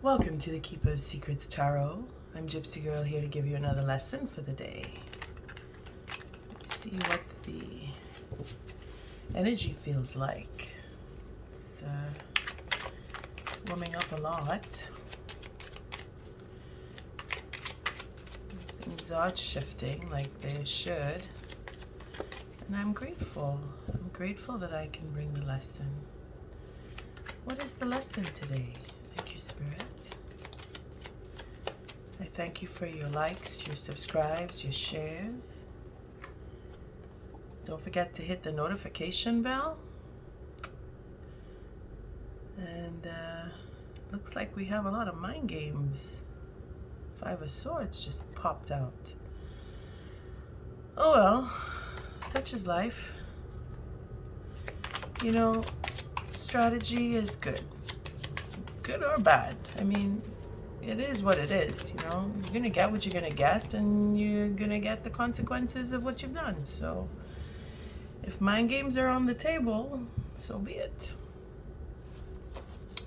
Welcome to the Keeper of Secrets Tarot. I'm Gypsy Girl here to give you another lesson for the day. Let's see what the energy feels like. It's warming up a lot. Things are shifting like they should. And I'm grateful. I'm grateful that I can bring the lesson. What is the lesson today? Thank you, Spirit. I thank you for your likes, your subscribes, your shares. Don't forget to hit the notification bell. And looks like we have a lot of mind games. Five of Swords just popped out. Oh well, such is life. You know, strategy is good. Good or bad. I mean, it is what it is, you know. You're gonna get what you're gonna get, and you're gonna get the consequences of what you've done. So if mind games are on the table, so be it.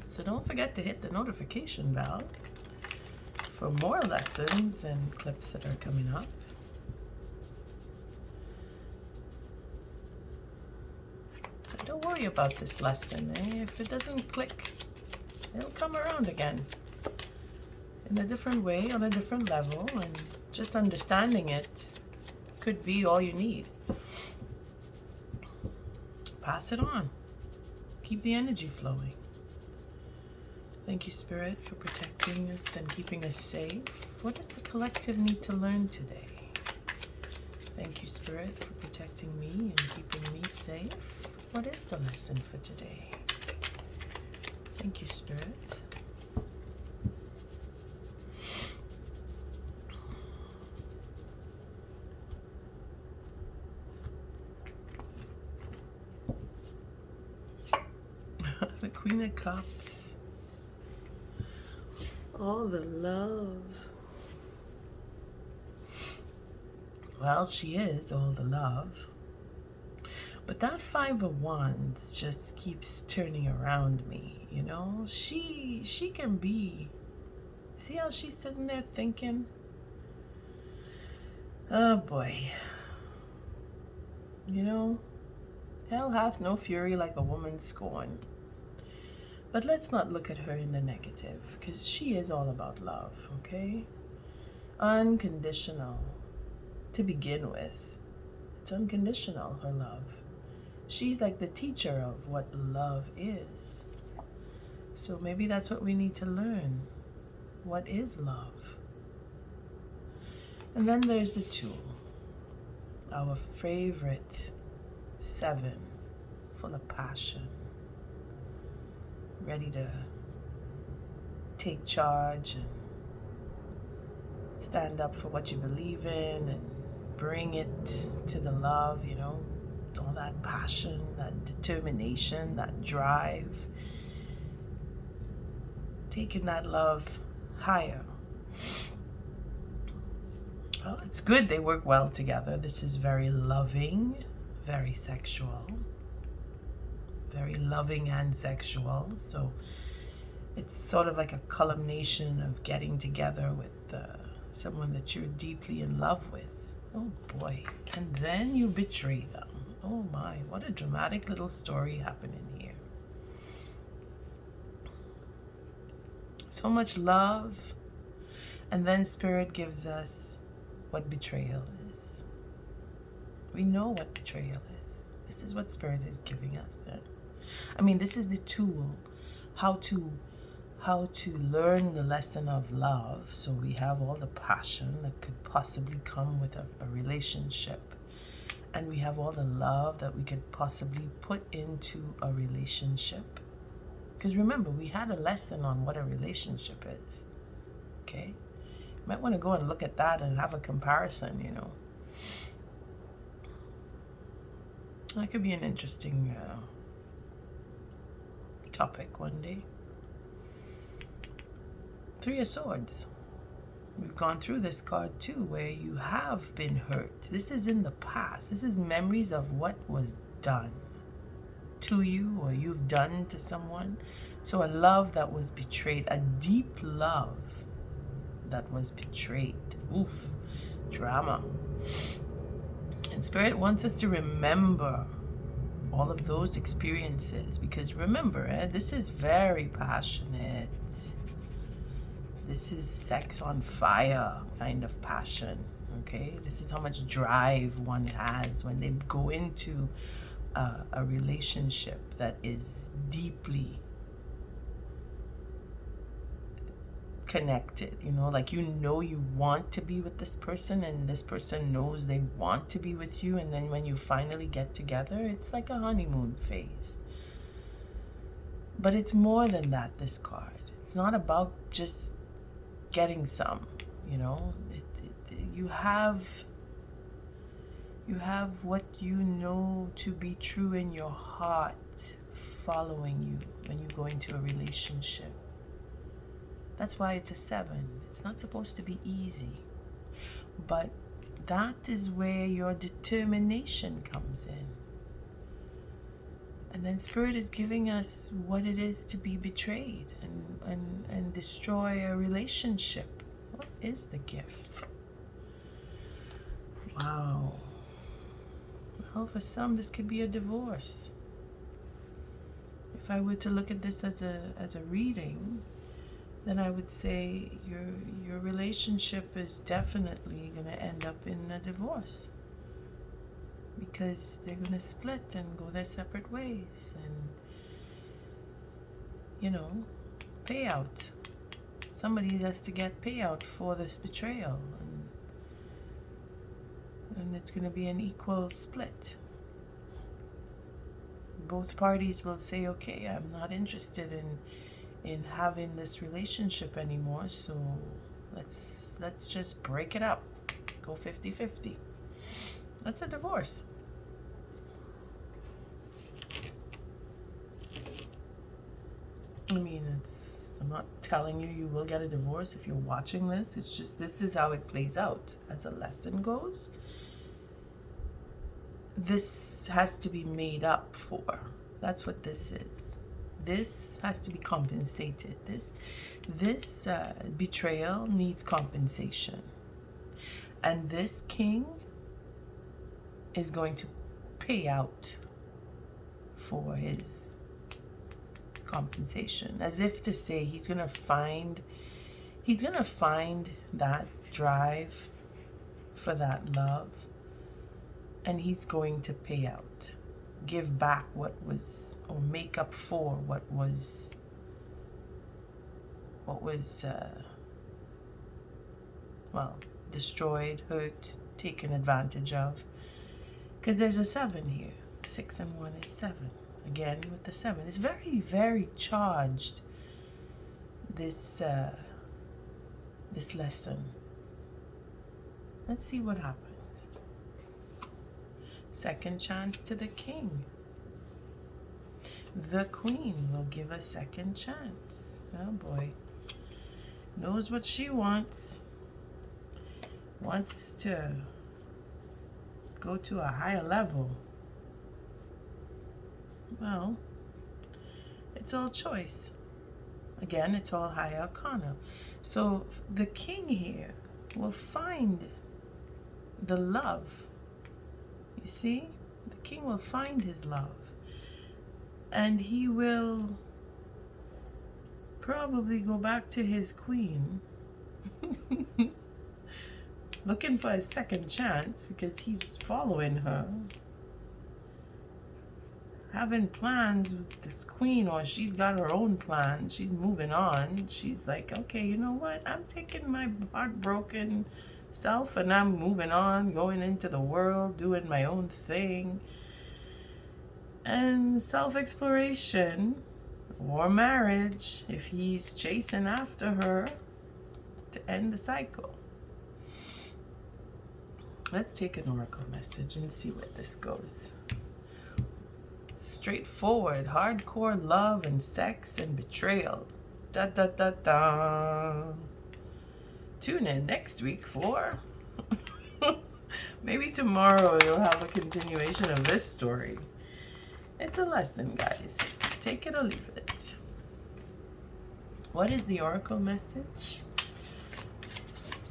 So don't forget to hit the notification bell for more lessons and clips that are coming up. But don't worry about this lesson. If it doesn't click, it'll come around again in a different way, on a different level, and just understanding it could be all you need. Pass it on. Keep the energy flowing. Thank you, Spirit, for protecting us and keeping us safe. What does the collective need to learn today? Thank you, Spirit, for protecting me and keeping me safe. What is the lesson for today? Thank you, Spirit. The Queen of Cups. All the love. Well, she is all the love. But that Five of Wands just keeps turning around me, you know? She can be... See how she's sitting there thinking? Oh boy. You know, hell hath no fury like a woman scorned. But let's not look at her in the negative, because she is all about love, okay? Unconditional. To begin with, it's unconditional, her love. She's like the teacher of what love is. So maybe that's what we need to learn. What is love? And then there's the Two. Our favorite Seven, full of passion. Ready to take charge and stand up for what you believe in and bring it to the love, you know, all that passion, that determination, that drive, taking that love higher. Well, it's good they work well together. This is very loving, very sexual. Very loving and sexual, so it's sort of like a culmination of getting together with someone that you're deeply in love with. Oh boy, and then you betray them. Oh my, what a dramatic little story happening here. So much love, and then Spirit gives us what betrayal is. We know what betrayal is. This is what Spirit is giving us. I mean, this is the tool, how to learn the lesson of love. So we have all the passion that could possibly come with a relationship. And we have all the love that we could possibly put into a relationship. Because remember, we had a lesson on what a relationship is. Okay? You might want to go and look at that and have a comparison, you know. That could be an interesting topic one day. Three of Swords. We've gone through this card too, where you have been hurt. This is in the past. This is memories of what was done to you or you've done to someone. So a love that was betrayed, a deep love that was betrayed. Oof, drama. And Spirit wants us to remember all of those experiences, because remember, this is very passionate. This is sex on fire kind of passion, okay? This is how much drive one has when they go into a relationship that is deeply connected, you know, like, you know, you want to be with this person and this person knows they want to be with you, and then when you finally get together, it's like a honeymoon phase. But it's more than that, this card. It's not about just getting some, you know. You have what you know to be true in your heart following you when you go into a relationship. That's why it's a 7. It's not supposed to be easy. But that is where your determination comes in. And then Spirit is giving us what it is to be betrayed and destroy a relationship. What is the gift? Wow. Well, for some, this could be a divorce. If I were to look at this as a reading, then I would say your relationship is definitely going to end up in a divorce, because they're going to split and go their separate ways. And, you know, payout. Somebody has to get payout for this betrayal, and it's going to be an equal split. Both parties will say, okay, I'm not interested in having this relationship anymore, so let's just break it up, go 50-50. That's a divorce. I mean, I'm not telling you will get a divorce if you're watching this. It's just, this is how it plays out as a lesson goes. This has to be made up for. That's what this is. This has to be compensated. This betrayal needs compensation. And this king is going to pay out for his compensation. As if to say he's going to find that drive for that love, and he's going to pay out. Give back what was, or make up for what was destroyed, hurt, taken advantage of. Because there's a 7 here. 6 and 1 is 7. Again with the 7. It's very, very charged, this lesson. Let's see what happens. Second chance to the king. The queen will give a second chance. Oh boy. Knows what she wants. Wants to go to a higher level. Well, it's all choice. Again, it's all high arcana. So the king here will find the love. You see, the king will find his love, and he will probably go back to his queen looking for a second chance, because he's following her, having plans with this queen, or she's got her own plans. She's moving on. She's like, okay, you know what, I'm taking my heartbroken self and I'm moving on, going into the world, doing my own thing. And self-exploration or marriage, if he's chasing after her to end the cycle. Let's take an oracle message and see where this goes. Straightforward, hardcore love and sex and betrayal. Da da da da. Tune in next week for maybe tomorrow you'll have a continuation of this story. It's a lesson, guys. Take it or leave it. What is the oracle message?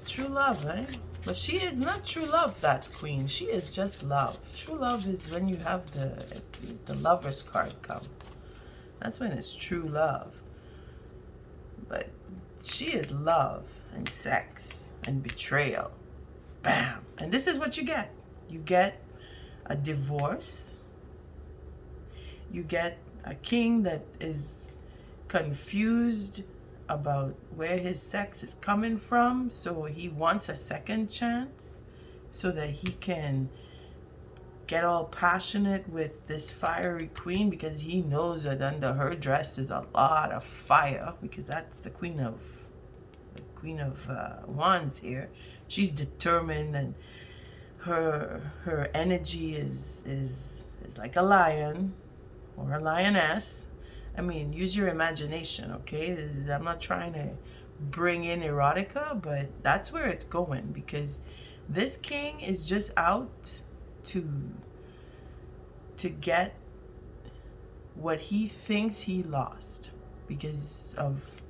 True love, eh? But she is not true love, that queen. She is just love. True love is when you have the lover's card come. That's when it's true love. But she is love and sex and betrayal. Bam! And this is what you get. You get a divorce. You get a king that is confused about where his sex is coming from, so he wants a second chance so that he can get all passionate with this fiery queen, because he knows that under her dress is a lot of fire, because that's the queen of wands here. She's determined, and her energy is like a lion or a lioness. I mean, use your imagination, okay? I'm not trying to bring in erotica, but that's where it's going, because this king is just out to get what he thinks he lost because of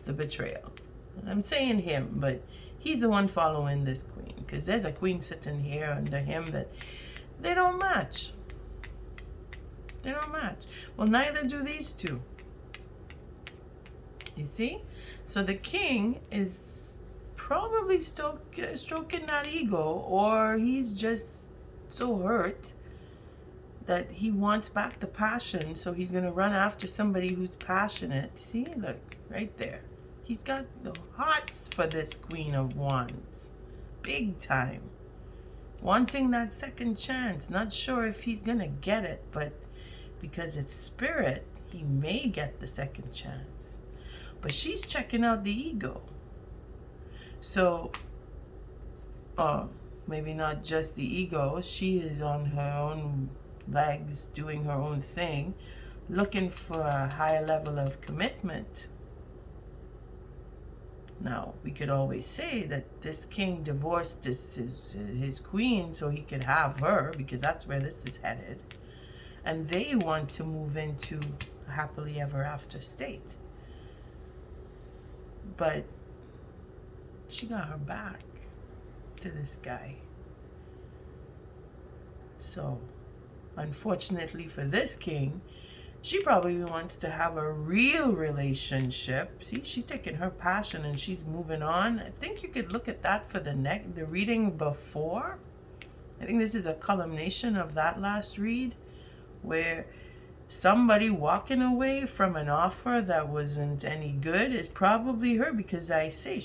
the betrayal. I'm saying him, but he's the one following this queen, because there's a queen sitting here under him that they don't match. They don't match. Well, neither do these two. You see? So the king is probably stroking that ego, or he's just so hurt that he wants back the passion, so he's going to run after somebody who's passionate. See? Look, right there. He's got the hots for this Queen of Wands. Big time. Wanting that second chance. Not sure if he's going to get it, but because it's spirit, he may get the second chance. But she's checking out the ego. So, maybe not just the ego. She is on her own legs, doing her own thing, looking for a higher level of commitment. Now, we could always say that this king divorced his queen so he could have her, because that's where this is headed. And they want to move into a happily ever after state. But she got her back to this guy. So, unfortunately for this king, she probably wants to have a real relationship. See, she's taking her passion and she's moving on. I think you could look at that for the reading before. I think this is a culmination of that last read, where somebody walking away from an offer that wasn't any good is probably her, because I say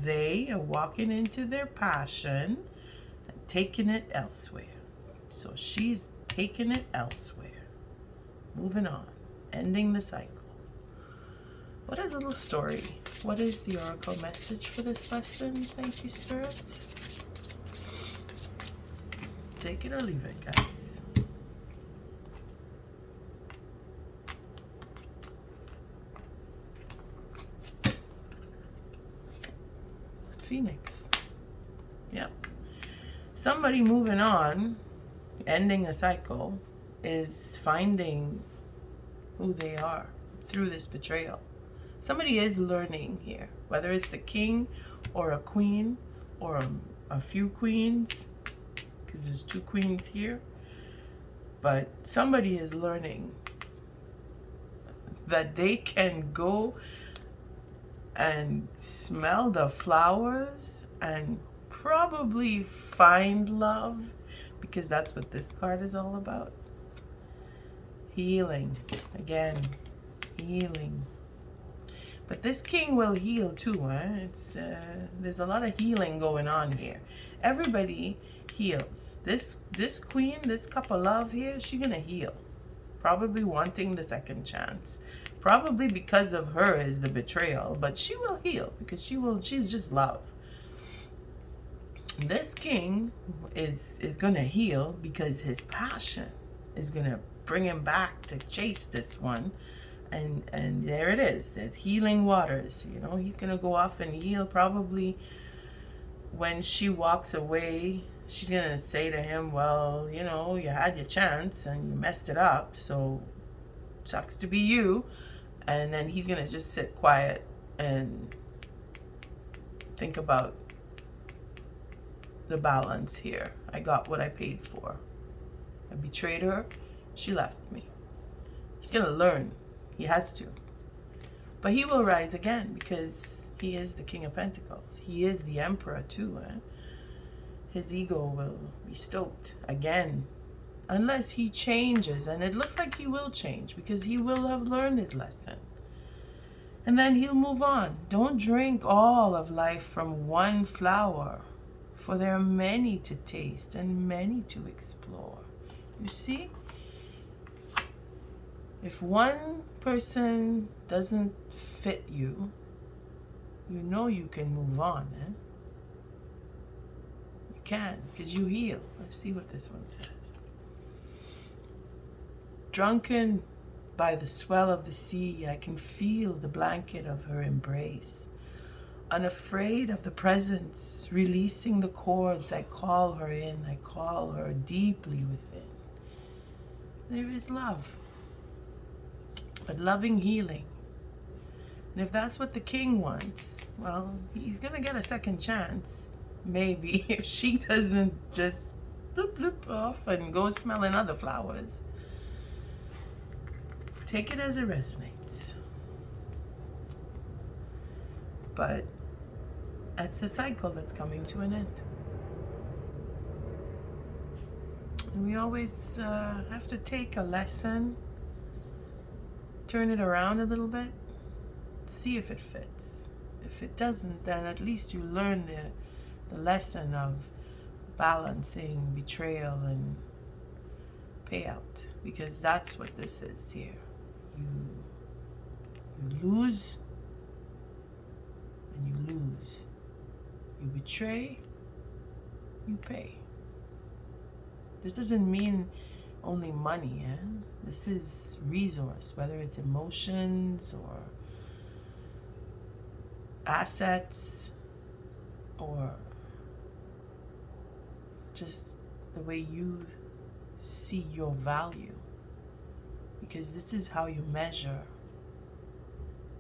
they are walking into their passion and taking it elsewhere. So she's taking it elsewhere. Moving on. Ending the cycle. What a little story. What is the oracle message for this lesson? Thank you, Spirit. Take it or leave it, guys. Phoenix. Yep. Somebody moving on, ending a cycle, is finding who they are through this betrayal. Somebody is learning here, whether it's the king or a queen or a few queens, because there's two queens here. But somebody is learning that they can go and smell the flowers and probably find love, because that's what this card is all about. Healing. Again, healing. But this king will heal too, eh? There's a lot of healing going on here. Everybody heals. This queen, this cup of love here, she's gonna heal. Probably wanting the second chance. Probably because of her is the betrayal, but she will heal because she's just love. This king is gonna heal because his passion is gonna bring him back to chase this one. And there it is. There's healing waters. You know, he's gonna go off and heal probably when she walks away she's going to say to him, well, you know, you had your chance and you messed it up, so sucks to be you. And then he's going to just sit quiet and think about the balance here. I got what I paid for. I betrayed her. She left me. He's going to learn. He has to. But he will rise again because he is the King of Pentacles. He is the Emperor too. His ego will be stoked again. Unless he changes. And it looks like he will change because he will have learned his lesson. And then he'll move on. Don't drink all of life from one flower, for there are many to taste and many to explore. You see? If one person doesn't fit you, you know you can move on, eh? You can, because you heal. Let's see what this one says. Drunken by the swell of the sea, I can feel the blanket of her embrace. Unafraid of the presence, releasing the cords, I call her in, I call her deeply within. There is love, but loving healing. And if that's what the king wants, well, he's going to get a second chance, maybe, if she doesn't just bloop bloop off and go smelling other flowers. Take it as it resonates. But it's a cycle that's coming to an end. And we always have to take a lesson, turn it around a little bit, see if it fits. If it doesn't, then at least you learn the lesson of balancing betrayal and payout, because that's what this is here. You lose and you lose. You betray, you pay. This doesn't mean only money, eh? This is resource, whether it's emotions or assets or just the way you see your value. Because this is how you measure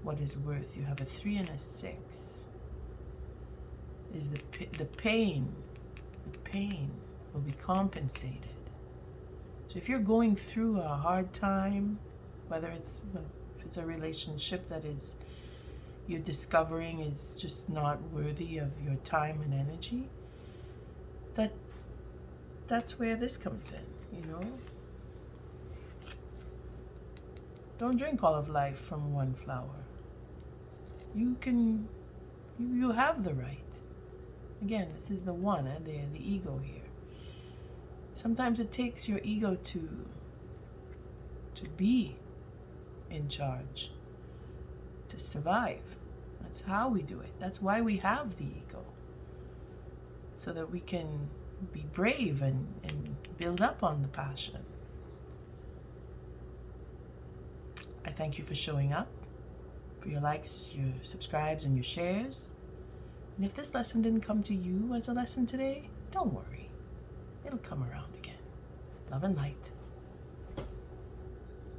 what is worth. You have a 3 and a 6. Is the pain will be compensated. So if you're going through a hard time, whether if it's a relationship that is you're discovering is just not worthy of your time and energy, that's where this comes in, you know. Don't drink all of life from one flower. You have the right. Again, this is the one, the ego here. Sometimes it takes your ego to be in charge, to survive. That's how we do it. That's why we have the ego. So that we can be brave and build up on the passion. I thank you for showing up, for your likes, your subscribes, and your shares. And if this lesson didn't come to you as a lesson today, don't worry. It'll come around again. Love and light.